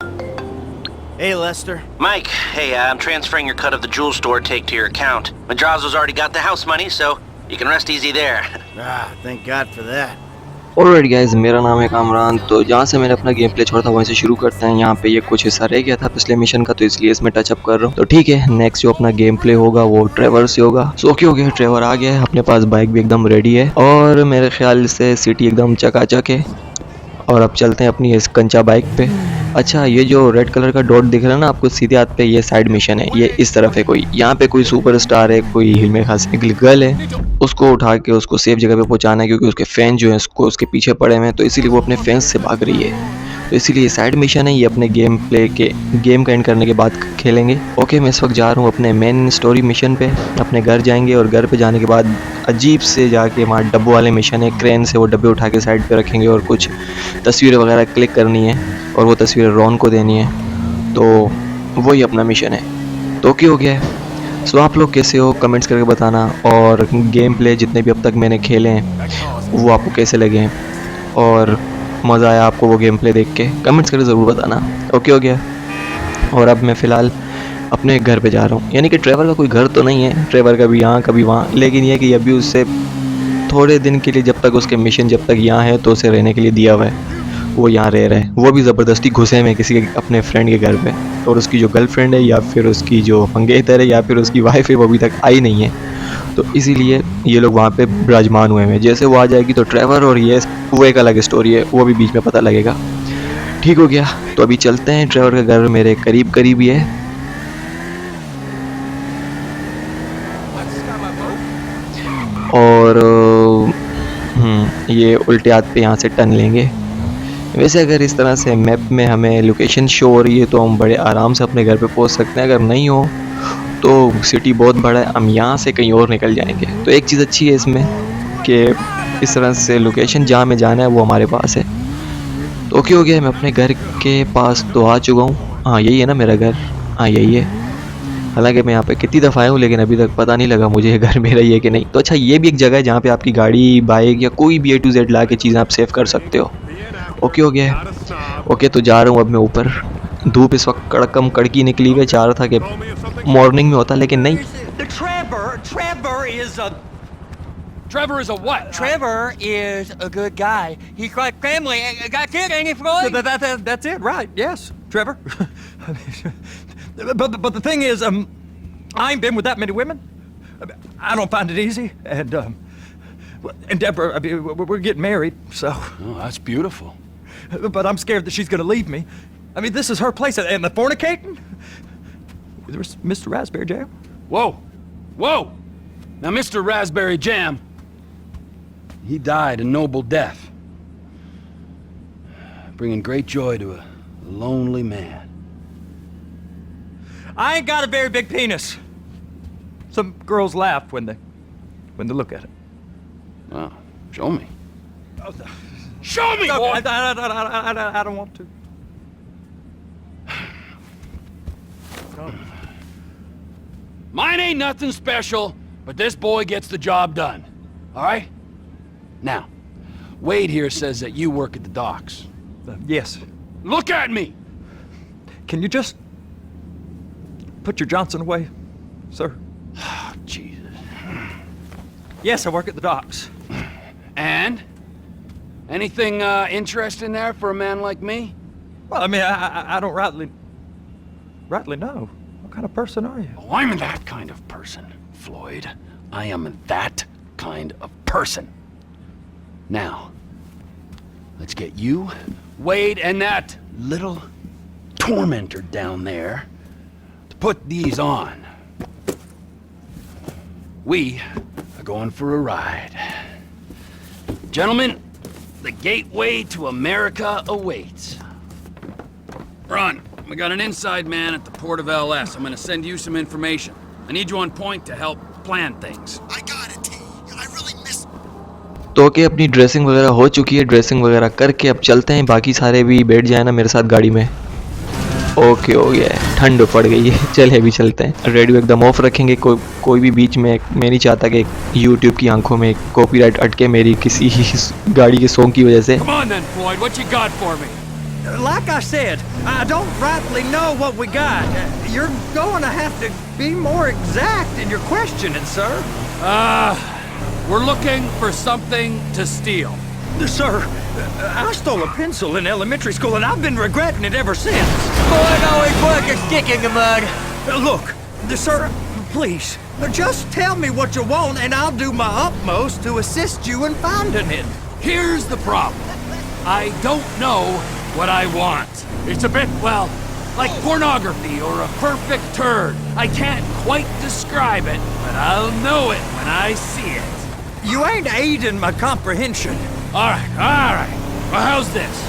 Hey, Lester. Mike, hey, I'm transferring your cut of the jewel store take to your account. Madrazo's already got the house money, so you can rest easy there. Thank God for that. Alright guys, मेरा नाम है कामरान। तो जहाँ से मैंने अपना game play छोड़ा था वहीं से शुरू करते हैं। यहाँ पे ये कुछ हिस्सा रह गया था पिछले मिशन का, तो इसलिए इसमें टचअप कर रहा हूँ। तो ठीक है, नेक्स्ट जो अपना गेम प्ले होगा वो ट्रेवर से होगा। सो ओके हो गया, ट्रेवर आ गया है, अपने पास बाइक भी एकदम रेडी है और मेरे ख्याल से सिटी एकदम चकाचक है। और अब चलते हैं अपनी इस कंचा बाइक पे। अच्छा, ये जो रेड कलर का डॉट दिख रहा है ना आपको सीधे हाथ पे, ये साइड मिशन है। ये इस तरफ है, कोई यहाँ पे कोई सुपरस्टार है, कोई मेरे खास एक गर्ल है, उसको उठा के उसको सेफ जगह पे पहुंचाना है, क्योंकि उसके फैन जो है उसको उसके पीछे पड़े हुए हैं, तो इसीलिए वो अपने फैंस से भाग रही है। तो इसीलिए साइड मिशन है, ये अपने गेम का एंड करने के बाद खेलेंगे। ओके, मैं इस वक्त जा रहा हूँ अपने मेन स्टोरी मिशन पे। अपने घर जाएंगे और घर पे जाने के बाद अजीब से जाके वहाँ डब्बों वाले मिशन है, क्रेन से वो डब्बे उठा के साइड पे रखेंगे और कुछ तस्वीरें वगैरह क्लिक करनी है और वो तस्वीरें रॉन को देनी है। तो वही अपना मिशन है। तो क्या हो गया है। सो आप लोग कैसे हो, कमेंट्स करके बताना। और गेम प्ले जितने भी अब तक मैंने खेले हैं वो आपको कैसे लगे हैं और मज़ा आया आपको वो गेम प्ले देख के, कमेंट्स करके ज़रूर बताना। ओके हो गया। और अब मैं फ़िलहाल अपने घर पे जा रहा हूँ, यानी कि ट्रेवर का कोई घर तो नहीं है, ट्रेवर कभी यहाँ कभी वहाँ, लेकिन ये कि अभी उससे थोड़े दिन के लिए, जब तक उसके मिशन जब तक यहाँ है तो उसे रहने के लिए दिया हुआ है, वो यहाँ रह रहा है। वो भी ज़बरदस्ती घुसे में किसी के अपने फ्रेंड के घर पे, और उसकी जो गर्लफ्रेंड है या फिर उसकी जो मंगेतर है या फिर उसकी वाइफ है वो अभी तक आई नहीं है, तो इसीलिए ये लोग वहाँ पे विराजमान हुए हैं। जैसे वो आ जाएगी तो ट्रेवर और ये वो एक अलग स्टोरी है, वो भी बीच में पता लगेगा। ठीक हो गया, तो अभी चलते हैं। ट्रेवर का घर मेरे करीब करीब ही है। और ये उल्टे हाथ पे यहाँ से टर्न लेंगे। वैसे अगर इस तरह से मैप में हमें लोकेशन शो हो रही है तो हम बड़े आराम से अपने घर पे पहुँच सकते हैं। अगर नहीं हो तो सिटी बहुत बड़ा है, हम यहाँ से कहीं और निकल जाएंगे। तो एक चीज़ अच्छी है इसमें कि इस तरह से लोकेशन जहाँ में जाना है वो हमारे पास है। तो ओके हो गया, मैं अपने घर के पास तो आ चुका हूँ। हाँ यही है ना मेरा घर, हाँ यही है। हालांकि मैं यहाँ पे कितनी दफ़ा आया हूँ लेकिन अभी तक पता नहीं लगा मुझे ये घर मेरा ही है कि नहीं। तो अच्छा, ये भी एक जगह है जहाँ पे आपकी गाड़ी, बाइक या कोई भी A to Z ला के चीज़ें आप सेव कर सकते हो। ओके हो गया है। ओके, तो जा रहा हूँ अब मैं ऊपर। धूप इस वक्त कड़कम कड़की निकली हुई है, चाह रहा था कि मॉर्निंग में होता लेकिन नहीं। Trevor is a what? Trevor is a good guy. He's like family. Got kid, ain't he, Floyd? That's it, right? Yes, Trevor. but the thing is, I ain't been with that many women. I don't find it easy, and Deborah, I mean, we're getting married, so. Oh, that's beautiful. But I'm scared that she's gonna leave me. I mean, this is her place, and the fornicating. There's Mr. Raspberry Jam. Whoa, whoa! Now, Mr. Raspberry Jam, he died a noble death, bringing great joy to a lonely man. I ain't got a very big penis. Some girls laugh when they look at it. Wow, show me. Show me, No, boy! I don't want to. Mine ain't nothing special, but this boy gets the job done. All right? Now, Wade here says that you work at the docks. Yes. Look at me! Can you just put your Johnson away, sir? Oh, Jesus. Yes, I work at the docks. And? Anything interesting there for a man like me? Well, I mean, I don't rightly know. What kind of person are you? Oh, I'm that kind of person, Floyd. I am that kind of person. Now, let's get you, Wade, and that little tormentor down there to put these on. We are going for a ride. Gentlemen, the gateway to America awaits. Ron, we got an inside man at the port of LS. I'm gonna send you some information. I need you on point to help plan things. I got it, T. I really miss. तो okay, अपनी dressing वगैरह हो चुकी है। Dressing वगैरह करके अब चलते हैं, बाकी सारे भी बैठ जाए ना मेरे साथ गाड़ी में। ओके हो गया है, ठंड पड़ गई है, चले अभी चलते हैं। रेडियो एकदम ऑफ रखेंगे, कोई भी बीच में, मैं नहीं चाहता कि यूट्यूब की आंखों में कॉपीराइट अटके मेरी किसी गाड़ी के सॉन्ग की वजह से। Come on then, Floyd. What you got for me? Like I said, I don't rightly know what we got. You're going to have to be more exact in your questioning, sir. We're looking for something to steal. Sir, I stole a pencil in elementary school, and I've been regretting it ever since. Boy, always work a stick in the mud. Look, sir, please, just tell me what you want, and I'll do my utmost to assist you in finding it. Here's the problem. I don't know what I want. It's a bit, well, like pornography or a perfect turd. I can't quite describe it, but I'll know it when I see it. You ain't aiding my comprehension. All right. Well, how's this?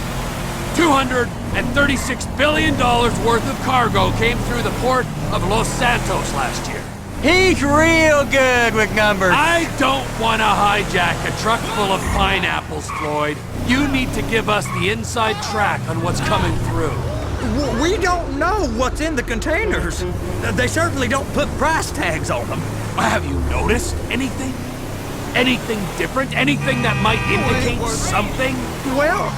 $236 billion worth of cargo came through the port of Los Santos last year. He's real good with numbers. I don't want to hijack a truck full of pineapples, Floyd. You need to give us the inside track on what's coming through. We don't know what's in the containers. They certainly don't put price tags on them. Have you noticed anything? Anything different? Anything that might indicate something? Well,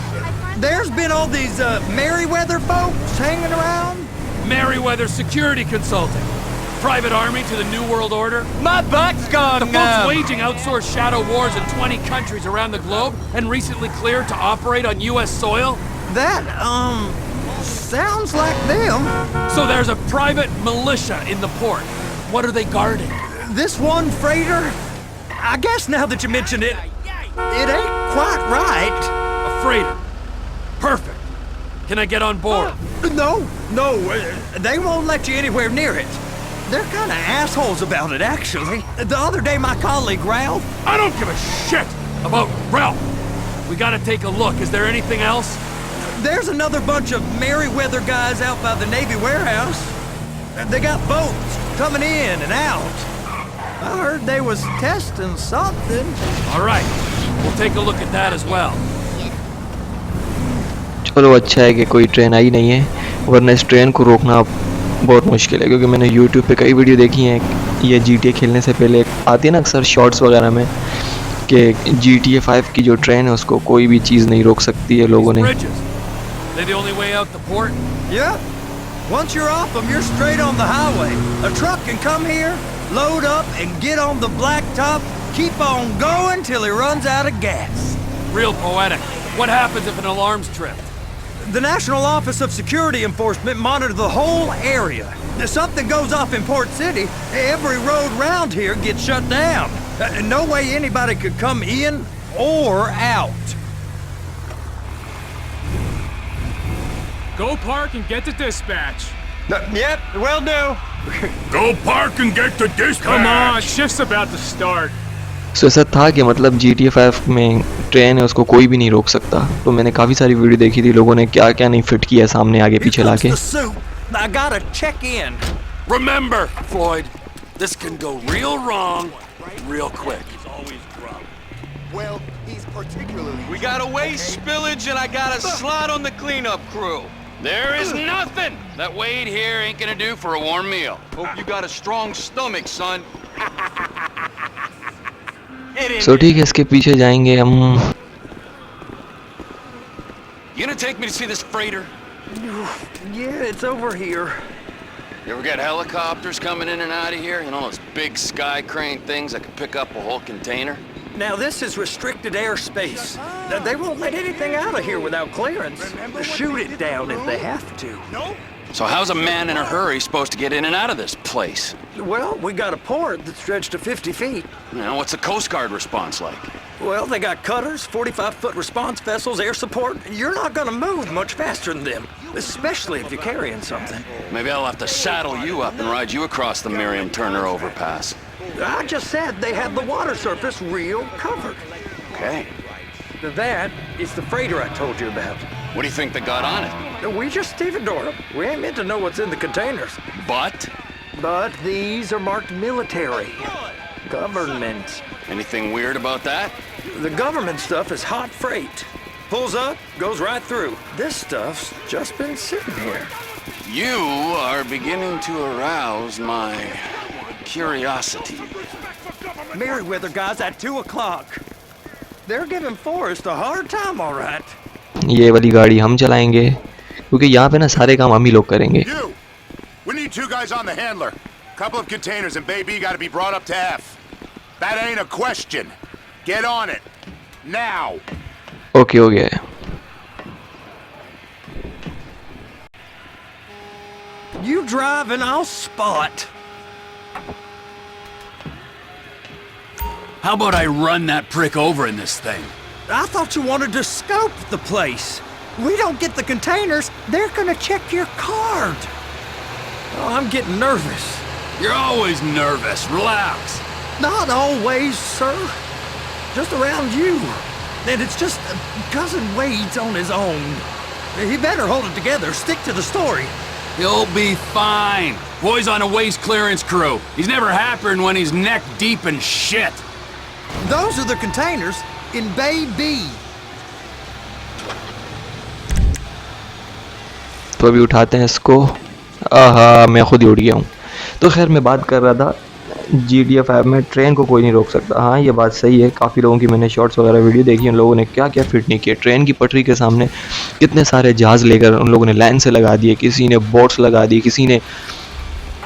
there's been all these Merryweather folks hanging around. Merryweather Security Consulting. Private army to the New World Order. My butt's gone The folks numb. waging outsourced shadow wars in 20 countries around the globe and recently cleared to operate on U.S. soil. That, sounds like them. So there's a private militia in the port. What are they guarding? This one freighter, I guess now that you mention it, it ain't quite right. A freighter. Perfect. Can I get on board? No, they won't let you anywhere near it. They're kind of assholes about it, actually. The other day, my colleague Ralph. I don't give a shit about Ralph. We gotta take a look. Is there anything else? There's another bunch of Merryweather guys out by the Navy warehouse. They got boats coming in and out. I heard they was testing something. All right. We'll take a look at that as well. चलो अच्छा है कि कोई train आई नहीं है, वरना इस train को रोकना बहुत मुश्किल है, क्योंकि मैंने YouTube पे कई वीडियो देखी हैं ये GTA खेलने से पहले आती है ना अक्सर शॉर्ट्स वगैरह में कि GTA 5 की जो ट्रेन है उसको कोई भी चीज़ नहीं रोक सकती है लोगों ने। Bridges. They the only way out the port? Yep. Once you're off them, you're straight on the highway. A truck can come here, load up, and get on the blacktop, keep on going till he runs out of gas. Real poetic. What happens if an alarm's tripped? The National Office of Security Enforcement monitor the whole area. If something goes off in Port City, every road round here gets shut down. No way anybody could come in or out. Go park and get to dispatch. Yep, will do. Go park and get to dispatch. Come on, shift's about to start. सो ऐसा था कि मतलब GTA 5 में train है उसको कोई भी नहीं रोक सकता, तो मैंने काफ़ी सारी वीडियो देखी थी लोगों ने क्या क्या नहीं फिट किया सामने आगे पीछे लाके। I gotta check in. Remember, Floyd, this can go real wrong real quick. Well, he's particularly... We got a waste spillage and I got a slot on the cleanup crew. There is nothing that Wade here ain't gonna do for a warm meal. Hope you got a strong stomach, son. सो ठीक है, इसके पीछे जाएंगे हम। You gonna take me to see this freighter? Yeah, it's over here. You ever got helicopters coming in and out of here? You know, those big sky crane things that can pick up a whole container? Now, this is restricted airspace. They won't let anything out of here without clearance. Shoot it down if they have to. So how's a man in a hurry supposed to get in and out of this place? Well, we got a port that's stretched to 50 feet. You know, what's the Coast Guard response like? Well, they got cutters, 45-foot response vessels, air support. You're not gonna move much faster than them, especially if you're carrying something. Maybe I'll have to saddle you up and ride you across the Miriam Turner overpass. I just said they have the water surface real covered. Okay. That is the freighter I told you about. What do you think they got on it? We just stevedore them. We ain't meant to know what's in the containers. But? But these are marked military. Government. Anything weird about that? The government stuff is hot freight. Pulls up, goes right through. This stuff's just been sitting here. You are beginning to arouse my curiosity. Merryweather guys at 2 o'clock. They're giving Forrest a hard time, all right. ये वाली गाड़ी हम चलाएंगे क्योंकि यहाँ पे ना सारे काम हम ही लोग करेंगे। You! We need 2 guys on the handler. Couple of containers and Bay B gotta be brought up to F. That ain't a question. Get on it. Now! Okay हो गया है। You drive and I'll spot. How about I run that prick over in this thing? I thought you wanted to scope the place. We don't get the containers, they're gonna check your card. Oh, I'm getting nervous. You're always nervous. Relax. Not always, sir. Just around you. And it's just Cousin Wade's on his own. He better hold it together. Stick to the story. He'll be fine. Boy's on a waste clearance crew. He's never happier than when he's neck deep in shit. Those are the containers in Bay B. तो अभी उठाते हैं इसको। आहा, मैं खुद ही उड़ गया हूँ। तो खैर मैं बात कर रहा था GTA 5 में ट्रेन को कोई नहीं रोक सकता। हाँ, ये बात सही है। काफ़ी लोगों की मैंने शॉर्ट्स वगैरह वीडियो देखी, उन लोगों ने क्या क्या फिट नहीं किया। ट्रेन की पटरी के सामने कितने सारे जहाज़ लेकर उन लोगों ने लाइन से लगा दिए, किसी ने बोट्स लगा दिए, किसी ने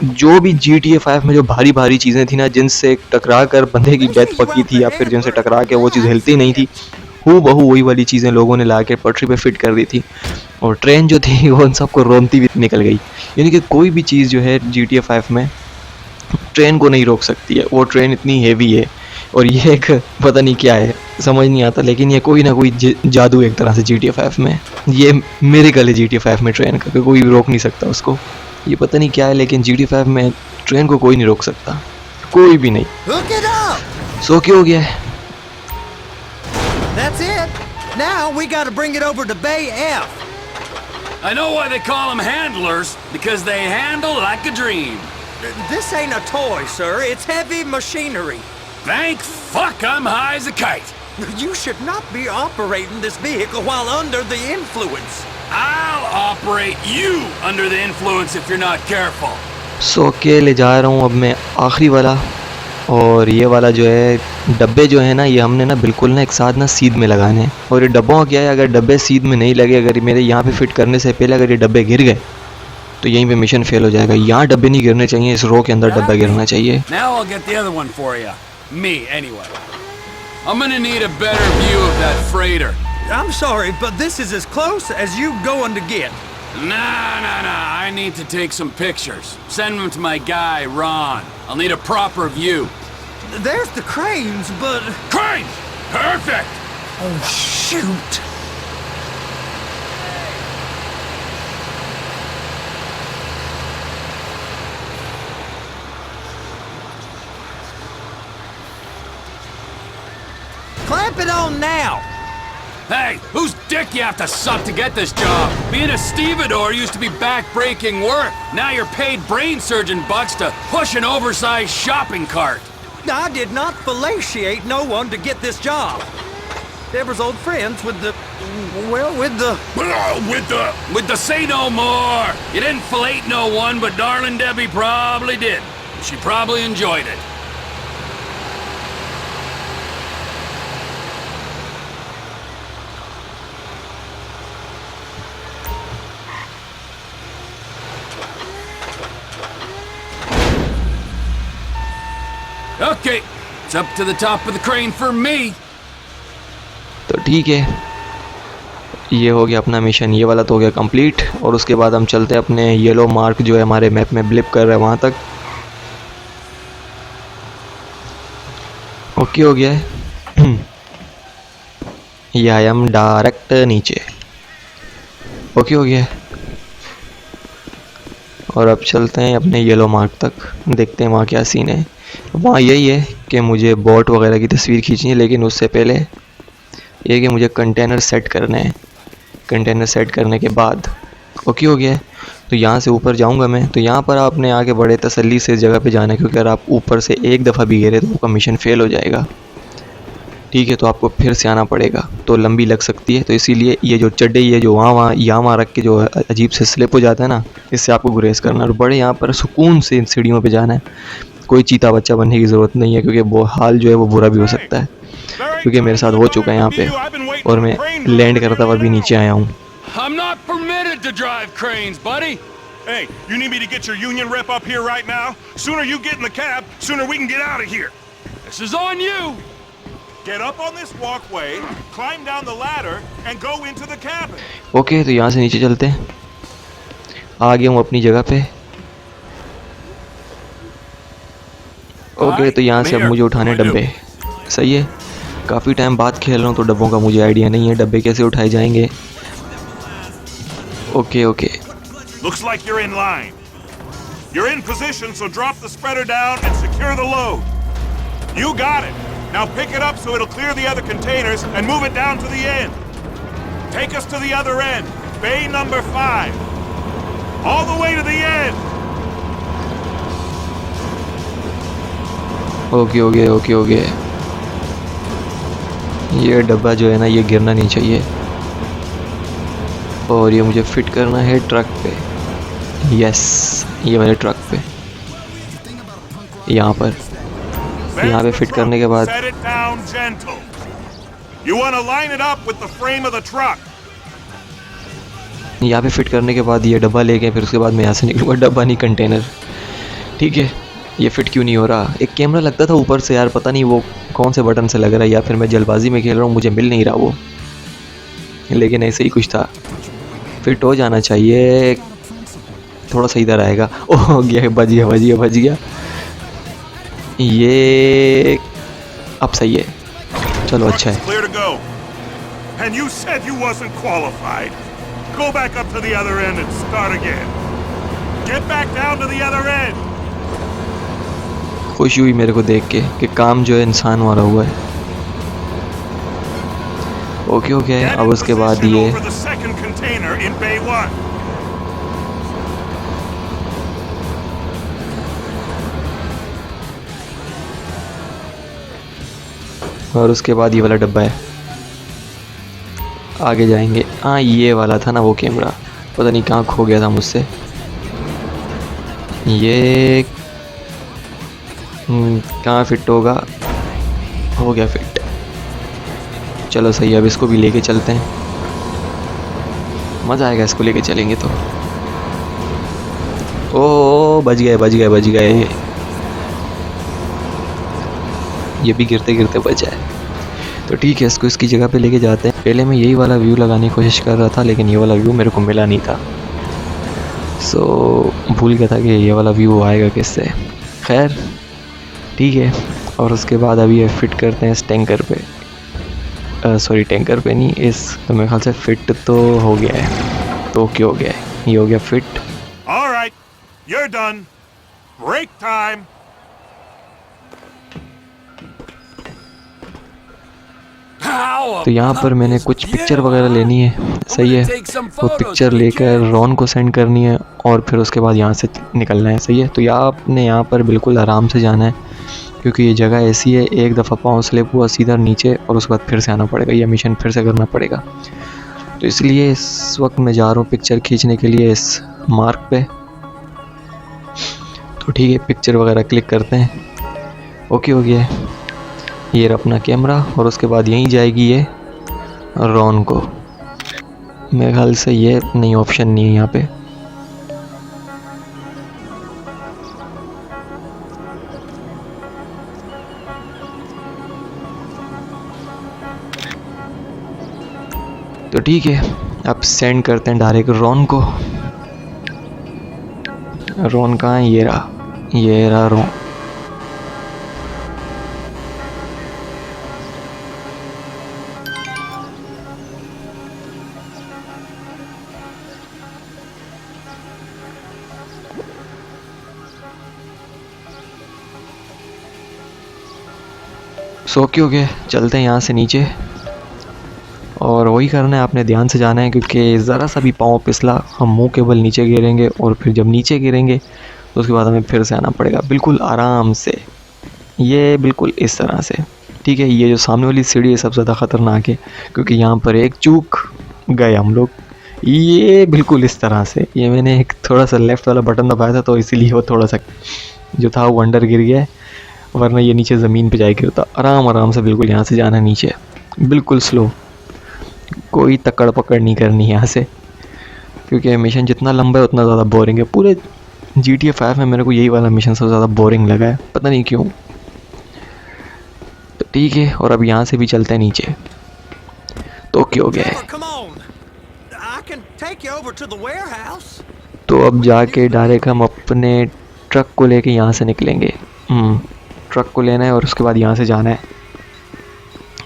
जो भी GTA 5 में जो भारी भारी चीज़ें थी ना, जिनसे टकरा कर बंदे की डेथ पकी थी या फिर जिनसे टकरा के वो चीज़ हिलती नहीं थी, हूबहू वही वाली चीज़ें लोगों ने ला के पटरी पे फिट कर दी थी। और ट्रेन जो थी वो उन सबको रोनती हुई निकल गई। यानी कि कोई भी चीज़ जो है GTA 5 में ट्रेन को नहीं रोक सकती है। वो ट्रेन इतनी हेवी है और ये एक पता नहीं क्या है, समझ नहीं आता, लेकिन ये कोई ना कोई जादू एक तरह से GTA 5 में, ये मिरेकल है GTA 5 में ट्रेन का, कोई रोक नहीं सकता उसको। ये पता नहीं क्या है, लेकिन GTA 5 में ट्रेन को कोई नहीं रोक सकता, कोई भी नहीं। Hook it up! सो क्या हो गया है? That's it. Now we gotta bring it over to Bay F. I know why they call them handlers, because they handle like a dream. This ain't a toy, sir. It's heavy machinery. Thank fuck I'm high as a kite. You should not be operating this vehicle while under the influence. I'll operate you under the influence if you're not careful. सो के ले जा रहा हूँ अब मैं आखिरी वाला। और ये वाला जो है डब्बे जो है ना, ये हमने ना बिल्कुल ना एक साथ ना सीध में लगाने हैं। और ये डब्बों का क्या है, अगर डब्बे सीध में नहीं लगे, अगर मेरे यहाँ पे फिट करने से पहले अगर ये डब्बे गिर गए तो यहीं पे मिशन फेल हो जाएगा। यहाँ डब्बे नहीं गिरने चाहिए, इस रो के अंदर डब्बा गिरना चाहिए। Now I'll get the other one for you. Me, anyway. I'm gonna need a better view of that freighter. I'm sorry, but this is as close as you going to get. Nah. I need to take some pictures. Send them to my guy, Ron. I'll need a proper view. There's the cranes, but... Crane! Perfect! Oh, shoot! Clamp it on now! Hey, whose dick you have to suck to get this job? Being a stevedore used to be back-breaking work. Now you're paid brain surgeon bucks to push an oversized shopping cart. I did not fellatiate no one to get this job. Deborah's old friends with the... well, with the... With the say no more. You didn't fillet no one, but darling Debbie probably did. She probably enjoyed it. Okay, it's up to the top of the crane for me. तो ठीक है, ये हो गया अपना mission, ये वाला तो हो गया कंप्लीट। और उसके बाद हम चलते हैं अपने येलो मार्क जो है हमारे मैप में ब्लिप कर रहा है वहाँ तक। ओके हो गया है। ये आई एम डायरेक्ट नीचे। ओके हो गया है। और अब चलते हैं अपने येलो मार्क तक, देखते हैं वहाँ क्या सीन है। वहाँ यही है कि मुझे बोट वगैरह की तस्वीर खींचनी है, लेकिन उससे पहले ये कि मुझे कंटेनर सेट करने हैं। कंटेनर सेट करने के बाद ओके हो गया है, तो यहाँ से ऊपर जाऊँगा मैं। तो यहाँ पर आपने आगे बड़े तसल्ली से इस जगह पे जाना है, क्योंकि अगर आप ऊपर से एक दफ़ा भी गिरे तो आपका मिशन फेल हो जाएगा। ठीक है, तो आपको फिर से आना पड़ेगा, तो लंबी लग सकती है। तो इसीलिए ये जो चड्डे ये जो वहाँ रख के जो अजीब से स्लिप हो जाता है ना, इससे आपको गुरेज करना है। और बड़े यहाँ पर सुकून से इन सीढ़ियों पर जाना है। कोई चीता बच्चा बनने की ज़रूरत नहीं है, क्योंकि वो हाल जो है वो बुरा भी हो सकता है, क्योंकि मेरे साथ हो चुका है यहाँ पे। और मैं लैंड करता हुआ भी नीचे आया हूँ। I'm not permitted meant to drive cranes, buddy. Hey, you need me to get your union rep up here right now? Sooner you get in the cab, sooner we can get out of here. This is on you. Get up on this walkway, climb down the ladder, and go into the cabin. Okay, तो यहाँ से नीचे चलते हैं। आ गया हूँ अपनी जगह पे। ओके, तो यहाँ से अब मुझे उठाने डब्बे। सही है, काफ़ी टाइम बाद खेल रहा हूँ तो डब्बों का मुझे आइडिया नहीं है, डब्बे कैसे उठाए जाएंगे। Okay okay, Looks like you're in line. You're in position, so drop the spreader down and secure the load. You got it. Now pick it up so it'll clear the other containers and move it down to the end. Take us to the other end, bay number 5. All the way to the end. Okay okay okay okay. ये डब्बा जो है ना, ये गिरना नहीं चाहिए। और ये मुझे फिट करना है ट्रक पे। यस, ये मेरे ट्रक पे, यहाँ पर। यहाँ पे फिट करने के बाद Set it down gentle. You want to line it up with the frame of the truck. यहाँ पे फिट करने के बाद ये डब्बा ले गए, फिर उसके बाद मैं यहाँ से निकलूँगा। डब्बा नहीं, कंटेनर। ठीक है, ये फिट क्यों नहीं हो रहा? एक कैमरा लगता था ऊपर से यार, पता नहीं वो कौन से बटन से लग रहा है, या फिर मैं जल्दबाजी में खेल रहा हूँ, मुझे मिल नहीं रहा वो। लेकिन ऐसे ही कुछ था। फिट हो जाना चाहिए, थोड़ा सा इधर आएगा। ओह गया, बच गया बच गया बच गया। ये अब सही है, चलो अच्छा है। Clear to go. And you said you wasn't qualified. Go back up to the other end and start again. Get back down to the other end. खुशी हुई मेरे को देख के कि काम जो है इंसान मारा हुआ है। ओके ओके, Get अब in उसके बाद position ये over the second container in bay 1. और उसके बाद ये वाला डब्बा है, आगे जाएंगे। हाँ, ये वाला था ना वो कैमरा, पता नहीं कहाँ खो गया था मुझसे। ये कहाँ फिट होगा? हो गया फिट। चलो सही है, अब इसको भी लेके चलते हैं, मज़ा आएगा इसको लेके चलेंगे तो। ओ बच गए बच गए बच गए, ये भी गिरते गिरते बचा है। तो ठीक है, इसको इसकी जगह पे लेके जाते हैं। पहले मैं यही वाला व्यू लगाने की कोशिश कर रहा था, लेकिन ये वाला व्यू मेरे को मिला नहीं था। भूल गया था कि ये वाला व्यू आएगा किससे। खैर ठीक है, और उसके बाद अभी ये फिट करते हैं इस टैंकर पे। सॉरी, टैंकर पे नहीं, इस तो मेरे ख्याल से फिट तो हो गया है। तो क्या हो गया है? ये हो गया fit. All right. You're done. Break time. तो यहाँ पर मैंने कुछ पिक्चर वगैरह लेनी है। सही है, वो पिक्चर लेकर रॉन को सेंड करनी है और फिर उसके बाद यहाँ से निकलना है। सही है, तो आपने यहाँ पर बिल्कुल आराम से जाना है, क्योंकि ये जगह ऐसी है, एक दफ़ा पाँव स्लिप हुआ सीधा नीचे और उसके बाद फिर से आना पड़ेगा, ये मिशन फिर से करना पड़ेगा। तो इसलिए इस वक्त मैं जा रहा हूँ पिक्चर खींचने के लिए इस मार्क पे। तो ठीक है, पिक्चर वगैरह क्लिक करते हैं। ओके हो गया है, ये रहा अपना कैमरा, और उसके बाद यहीं जाएगी ये रॉन को। मेरे ख्याल से ये नहीं, ऑप्शन नहीं है यहाँ पे। तो ठीक है, अब सेंड करते हैं डायरेक्ट रॉन को। रॉन कहाँ है? ये रहा रॉन। सो क्यों गए, चलते हैं यहाँ से नीचे। और वही करना है, आपने ध्यान से जाना है, क्योंकि ज़रा सा भी पाँव फिसला हम मुंह के बल नीचे गिरेंगे, और फिर जब नीचे गिरेंगे तो उसके बाद हमें फिर से आना पड़ेगा बिल्कुल आराम से। ये बिल्कुल इस तरह से। ठीक है, ये जो सामने वाली सीढ़ी है सबसे ज़्यादा ख़तरनाक है, क्योंकि यहाँ पर एक चूक गए हम लोग। ये बिल्कुल इस तरह से, ये मैंने एक थोड़ा सा लेफ़्ट वाला बटन दबाया था, तो इसीलिए वो थोड़ा सा जो था वो अंडर गिर गया है, वरना ये नीचे ज़मीन पे जाए गिरता। आराम से बिल्कुल यहाँ से जाना नीचे, बिल्कुल स्लो, कोई तकड़ पकड़ नहीं करनी यहाँ से। क्योंकि मिशन जितना लंबा है उतना ज़्यादा बोरिंग है। पूरे GTA 5 में मेरे को यही वाला मिशन सबसे ज़्यादा बोरिंग लगा है, पता नहीं क्यों। तो ठीक है, और अब यहाँ से भी चलते हैं नीचे। तो क्या हो गया है? Come on. I can take you over to the warehouse. तो अब जाके डायरेक्ट हम अपने ट्रक को लेके यहाँ से निकलेंगे। ट्रक को लेना है और उसके बाद यहाँ से जाना है।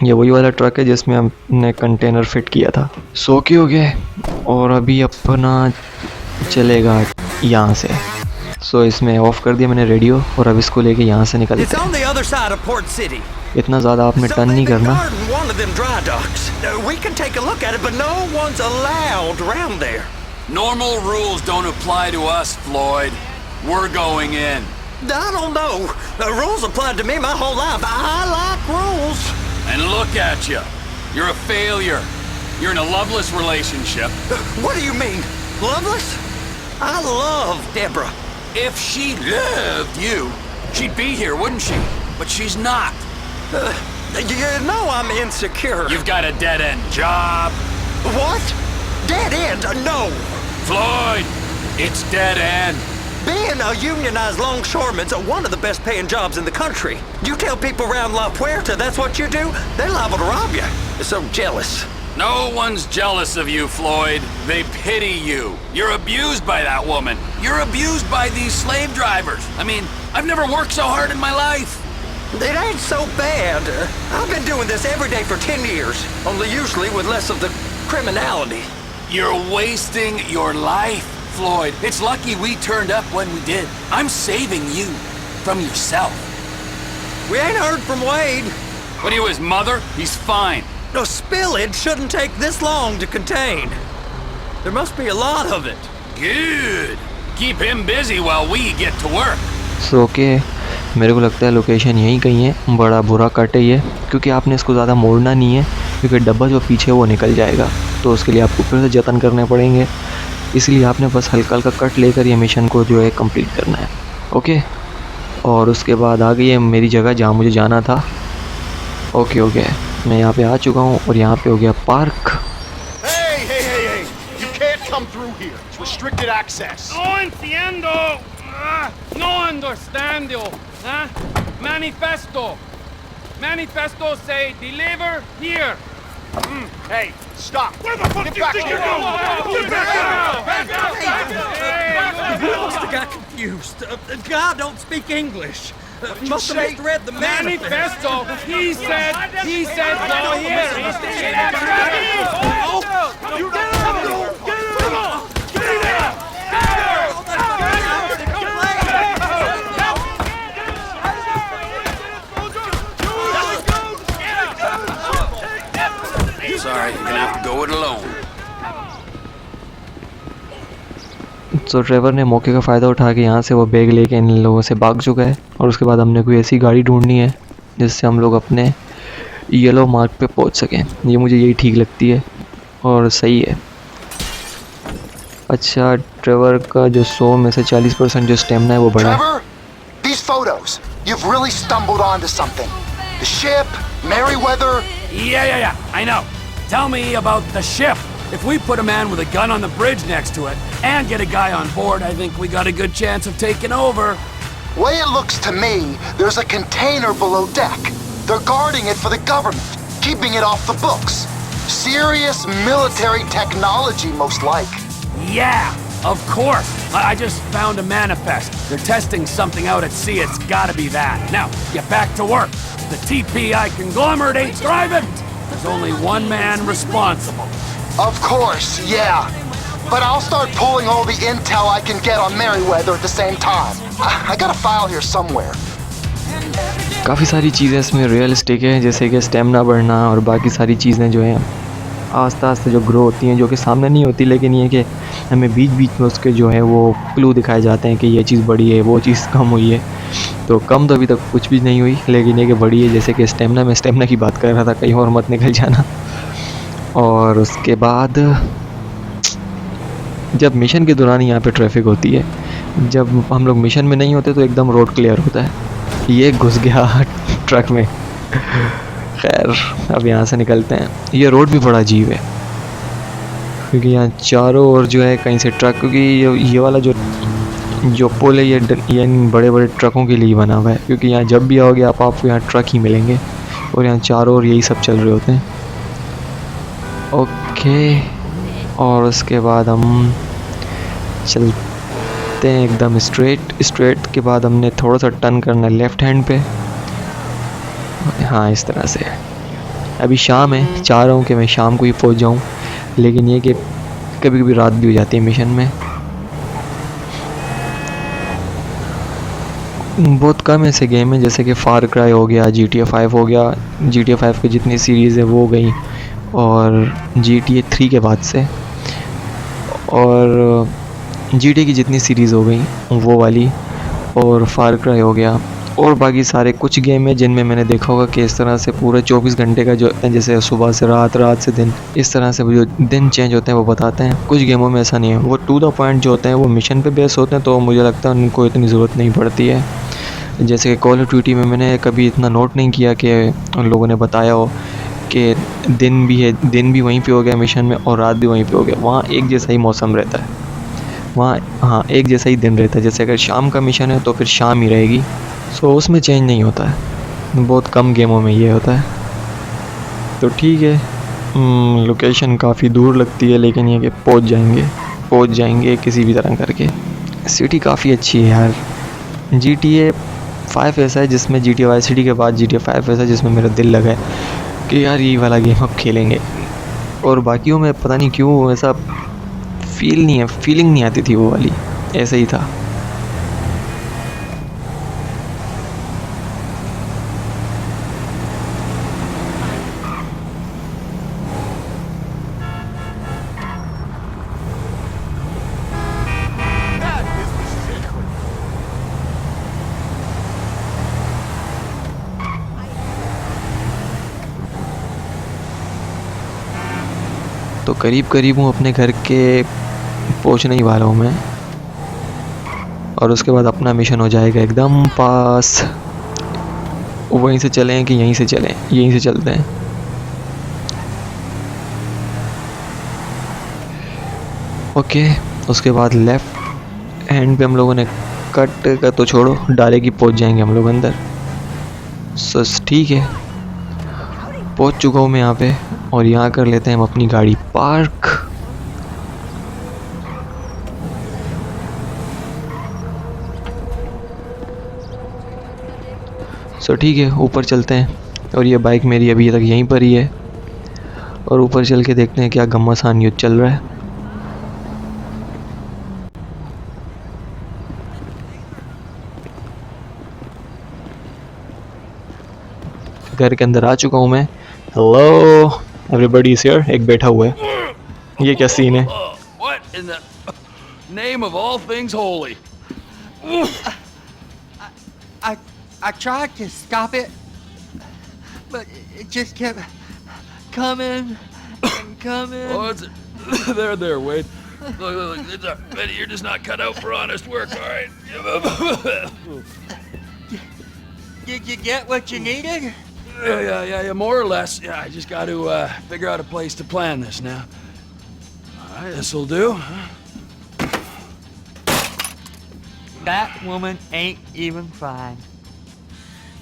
ये वही वाला ट्रक है जिसमें हमने कंटेनर फिट किया था। सो के हो गया, और अभी अपना चलेगा यहाँ से। सो इसमें ऑफ कर दिया मैंने रेडियो, और अब इसको लेके यहाँ से It's निकलते on हैं। the other side of Port City. इतना ज़्यादा आपने टर्न नहीं करना। Guarding one of them dry docks. We can take a look at it, but no one's allowed around there. Normal rules don't apply to us, Floyd. We're going in. I don't know. The rules applied to me my whole life. I like rules. And look at you. You're a failure. You're in a loveless relationship. What do you mean? Loveless? I love Deborah. If she loved you, she'd be here, wouldn't she? But she's not. You know I'm insecure. You've got a dead-end job. What? Dead end? No. Floyd, it's dead end. Being a unionized longshoreman's one of the best paying jobs in the country. You tell people around La Puerta that's what you do, they're liable to rob you. They're so jealous. No one's jealous of you, Floyd. They pity you. You're abused by that woman. You're abused by these slave drivers. I mean, I've never worked so hard in my life. It ain't so bad. I've been doing this every day for 10 years, only usually with less of the criminality. You're wasting your life, Floyd. It's lucky we turned up when we did. I'm saving you from yourself. We ain't heard from Wade. What are you, his mother? He's fine. No, spillage shouldn't take this long to contain. There must be a lot of it. Good. Keep him busy while we get to work. सो के मेरे को लगता है location यहीं कहीं है। बड़ा बुरा कट है ये, क्योंकि आपने इसको ज़्यादा मोड़ना नहीं है, क्योंकि डब्बा जो पीछे वो निकल जाएगा। तो उसके लिए आपको फिर से जतन करने पड़ेंगे, इसलिए आपने बस हल्का हल्का कट लेकर ये मिशन को जो है कंप्लीट करना है। ओके, और उसके बाद आ गई है मेरी जगह जहाँ मुझे जाना था। ओके हो गया, मैं यहाँ पे आ चुका हूँ और यहाँ पे हो गया park. Hey! You can't come through here. It's restricted access. No entiendo. No understando. Manifesto. Manifesto say deliver here. Hey, stop. Where the fuck do you think you're going? Back up! We must have got confused. God don't speak English. Must have misread the manifesto. Manifesto. He said go here. Sorry, you're gonna have to go it alone. तो Trevor ने मौके का फ़ायदा उठा के यहाँ से वो बैग लेके इन लोगों से भाग चुका है, और उसके बाद हमने कोई ऐसी गाड़ी ढूंढनी है जिससे हम लोग अपने येलो मार्क पे पहुँच सकें। ये मुझे यही ठीक लगती है और सही है। अच्छा, ट्रेवर का जो 100 में से 40% जो स्टेमिना है वो बढ़ा है। Trevor, these photos, you've really stumbled onto something. The ship, Merryweather. Yeah, I know. Tell me about the ship. If we put a man with a gun on the bridge next to it and get a guy on board, I think we got a good chance of taking over. Way it looks to me, there's a container below deck. They're guarding it for the government, keeping it off the books. Serious military technology, most like. Yeah, of course. I just found a manifest. They're testing something out at sea. It's gotta be that. Now, get back to work. The TPI conglomerate ain't thriving. There's only one man responsible. Of course, yeah. But I'll start pulling all the intel I can get on Merryweather at the same time. I got a file here somewhere. काफ़ी सारी चीज़ें इसमें realistic है, जैसे कि stamina बढ़ना और बाकी सारी चीज़ें जो हैं आस्ते आस्ते जो ग्रो होती हैं, जो कि सामने नहीं होती, लेकिन ये कि हमें बीच बीच में उसके जो है वो क्लू दिखाए जाते हैं कि ये चीज़ बड़ी है, वो चीज़ कम हुई है। तो कम तो अभी तक कुछ भी नहीं हुई, लेकिन ये कि बड़ी है, जैसे कि स्टेमिना में स्टेमिना की बात कर रहा था, कहीं और मत निकल जाना। और उसके बाद जब मिशन के दौरान यहाँ पे ट्रैफिक होती है, जब हम लोग मिशन में नहीं होते तो एकदम रोड क्लियर होता है। ये घुस गया ट्रक में। खैर, अब यहाँ से निकलते हैं। ये रोड भी बड़ा अजीब है। क्योंकि यहाँ चारों ओर जो है कहीं से ट्रक, क्योंकि ये वाला जो पुल है ये इन बड़े बड़े ट्रकों के लिए बना हुआ है, क्योंकि यहाँ जब भी आओगे आपको यहाँ ट्रक ही मिलेंगे और यहाँ चारों ओर यही सब चल रहे होते हैं। ओके, और उसके बाद हम चलते हैं एकदम स्ट्रेट के बाद हमने थोड़ा सा टर्न करना है लेफ़्ट हैंड पे। हाँ, इस तरह से। अभी शाम है, चाह रहा हूँ कि मैं शाम को ही पहुँच जाऊँ, लेकिन ये कि कभी कभी रात भी हो जाती है मिशन में। बहुत कम ऐसे गेम हैं जैसे कि फार क्राई हो गया, GTA 5 हो गया। GTA 5 की जितनी सीरीज़ है वो हो गई, और GTA 3 के बाद से, और GTA की जितनी सीरीज़ हो गई वो वाली, और फार क्राई हो गया, और बाकी सारे कुछ गेम है जिनमें मैंने देखा होगा कि इस तरह से पूरा 24 घंटे का जो है, जैसे सुबह से रात, रात से दिन, इस तरह से जो दिन चेंज होते हैं वो बताते हैं। कुछ गेमों में ऐसा नहीं है, वो टू द पॉइंट जो होते हैं वो मिशन पे बेस होते हैं, तो मुझे लगता है उनको इतनी ज़रूरत नहीं पड़ती है। जैसे कि कॉल ऑफ ड्यूटी में मैंने कभी इतना नोट नहीं किया कि उन लोगों ने बताया हो कि दिन भी है, दिन भी वहीं पे हो गया मिशन में और रात भी वहीं पे हो गया। वहाँ एक जैसा ही मौसम रहता है, वहाँ हाँ एक जैसा ही दिन रहता है। जैसे अगर शाम का मिशन है तो फिर शाम ही रहेगी, सो उसमें चेंज नहीं होता है। बहुत कम गेमों में ये होता है। तो ठीक है, लोकेशन काफ़ी दूर लगती है, लेकिन ये कि पहुँच जाएंगे किसी भी तरह करके। सिटी काफ़ी अच्छी है यार। GTA 5 ऐसा है जिसमें GTA Vice City के बाद GTA 5 ऐसा है जिसमें मेरा दिल लगा है कि यार ये वाला गेम अब खेलेंगे। और बाकियों में पता नहीं क्यों ऐसा फीलिंग नहीं आती थी, वो वाली ऐसे ही था। तो करीब हूँ अपने घर के पहुँचने ही वाला हूँ मैं, और उसके बाद अपना मिशन हो जाएगा एकदम पास। वहीं से चलें कि यहीं से चलें? यहीं से चलते हैं। ओके, उसके बाद लेफ़्ट हैंड पे हम लोगों ने कट का तो छोड़ो, डायरेक्ट ही पहुँच जाएंगे हम लोग अंदर। सो ठीक है, पहुँच चुका हूँ मैं यहाँ पे, और यहाँ कर लेते हैं हम अपनी गाड़ी पार्क। सो ठीक है, ऊपर चलते हैं, और ये बाइक मेरी अभी तक यहीं पर ही है, और ऊपर चल के देखते हैं क्या घमासान युद्ध चल रहा है। घर के अंदर आ चुका हूँ मैं। Hello, everybody is here. एक बैठा हुआ है, ये क्या सीन है? What in the name of all things holy? I tried to stop it, but it just kept coming and coming. Oh, it's there, Wade. Look, it's you're just not cut out for honest work, all right? Did you get what you needed? Yeah, more or less. Yeah, I just got to figure out a place to plan this now. All right, this'll do. That woman ain't even fine.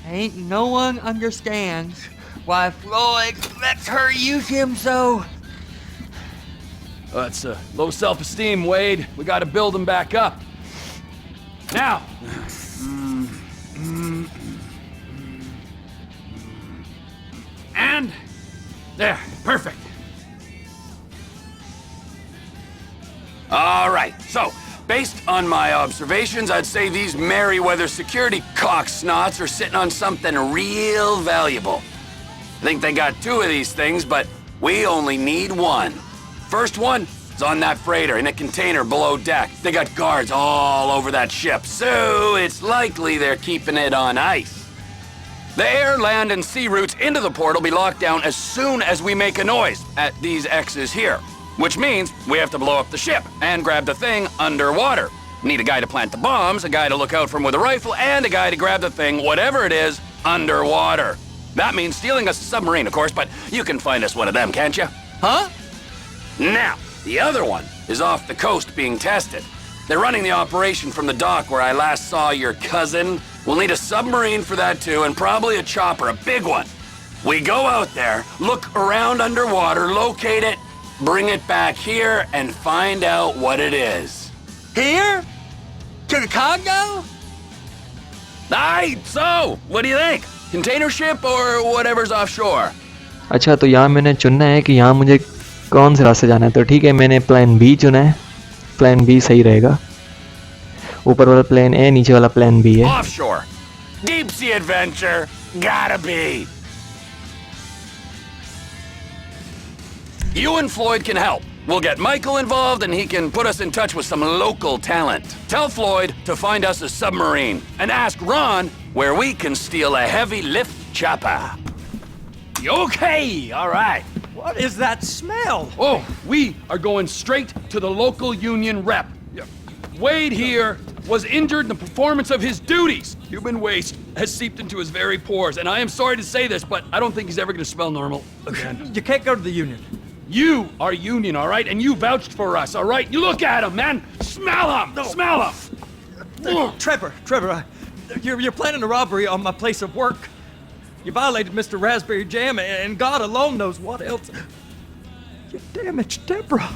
Ain't no one understands why Floyd lets her use him so. Oh, that's low self-esteem, Wade. We got to build him back up. Now. And there, perfect. All right, so based on my observations, I'd say these Merryweather security cocksnots are sitting on something real valuable. I think they got 2 of these things, but we only need 1. First one is on that freighter in a container below deck. They got guards all over that ship, so it's likely they're keeping it on ice. The air, land, and sea routes into the port will be locked down as soon as we make a noise at these X's here. Which means we have to blow up the ship and grab the thing underwater. Need a guy to plant the bombs, a guy to look out for 'em with a rifle, and a guy to grab the thing, whatever it is, underwater. That means stealing us a submarine, of course, but you can find us one of them, can't you? Huh? Now, The other one is off the coast being tested. They're running the operation from the dock where I last saw your cousin. We'll need a submarine for that too, and probably a chopper, a big one. We go out there, look around underwater, locate it, bring it back here, and find out what it is. Here? To the Congo? Aye, so, what do you think? Container ship or whatever's offshore? अच्छा, तो यहाँ मैंने चुनना है कि यहाँ मुझे कौन से रास्ते जाना है। तो ठीक है, मैंने प्लान बी चुना है। प्लान बी सही रहेगा। ऊपर वाला प्लान ए, नीचे वाला प्लान बी है। Offshore. Deep sea adventure. Gotta be. You and Floyd can help. We'll get Michael involved and he can put us in touch with some local talent. Tell Floyd to find us a submarine and ask Ron where we can steal a heavy lift chopper. Okay, all right. What is that smell? Oh, we are going straight to the local union rep. Wade here was injured in the performance of his duties. Human waste has seeped into his very pores, and I am sorry to say this, but I don't think he's ever going to smell normal again. You can't go to the union. You are union, all right? And you vouched for us, all right? You look at him, man. Smell him. No. Smell him. Trevor, you're planning a robbery on my place of work. You violated Mr. Raspberry Jam, and God alone knows what else. You damaged Deborah.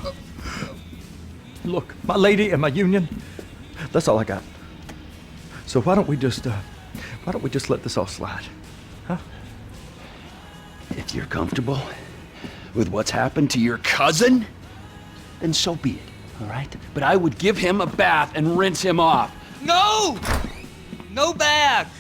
Look, my lady and my union, that's all I got. So why don't we just let this all slide? Huh? If you're comfortable with what's happened to your cousin, then so be it, all right? But I would give him a bath and rinse him off. No! No bath!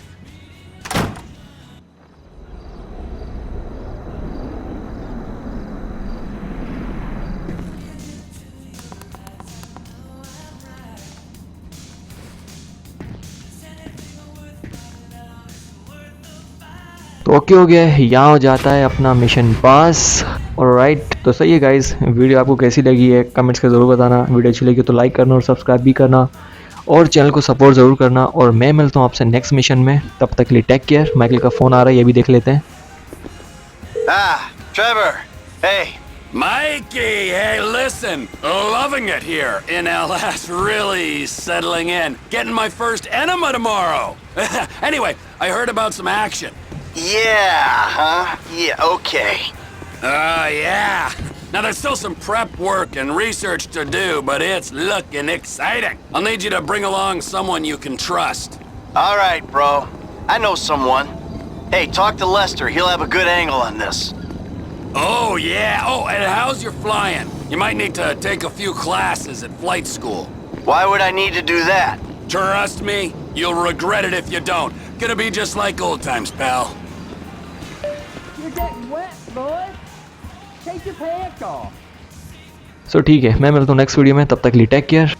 तो okay हो गया है, यहाँ हो जाता है अपना mission पास। Alright, तो सही है गाइस, वीडियो आपको कैसी लगी है कमेंट्स का ज़रूर बताना। वीडियो अच्छी लगी तो लाइक करना और सब्सक्राइब भी करना और चैनल को सपोर्ट ज़रूर करना। और मैं मिलता हूँ आपसे नेक्स्ट मिशन में, तब तक के लिए टेक केयर। माइकल का फ़ोन आ रहा है, ये भी देख लेते हैं। Trevor, hey. Mikey, hey, listen. Loving it here in LS. Really settling in. Getting my first enema tomorrow. Anyway, I heard about some action. Yeah, huh? Yeah, okay. Yeah. Now, there's still some prep work and research to do, but it's looking exciting. I'll need you to bring along someone you can trust. All right, bro. I know someone. Hey, talk to Lester. He'll have a good angle on this. Oh, yeah. Oh, and how's your flying? You might need to take a few classes at flight school. Why would I need to do that? Trust me, you'll regret it if you don't. Gonna be just like old times, pal. You're getting wet, Floyd. Take your pants off. सो ठीक है, मैं मिलता हूँ next video में, तब तक के लिए टेक केयर।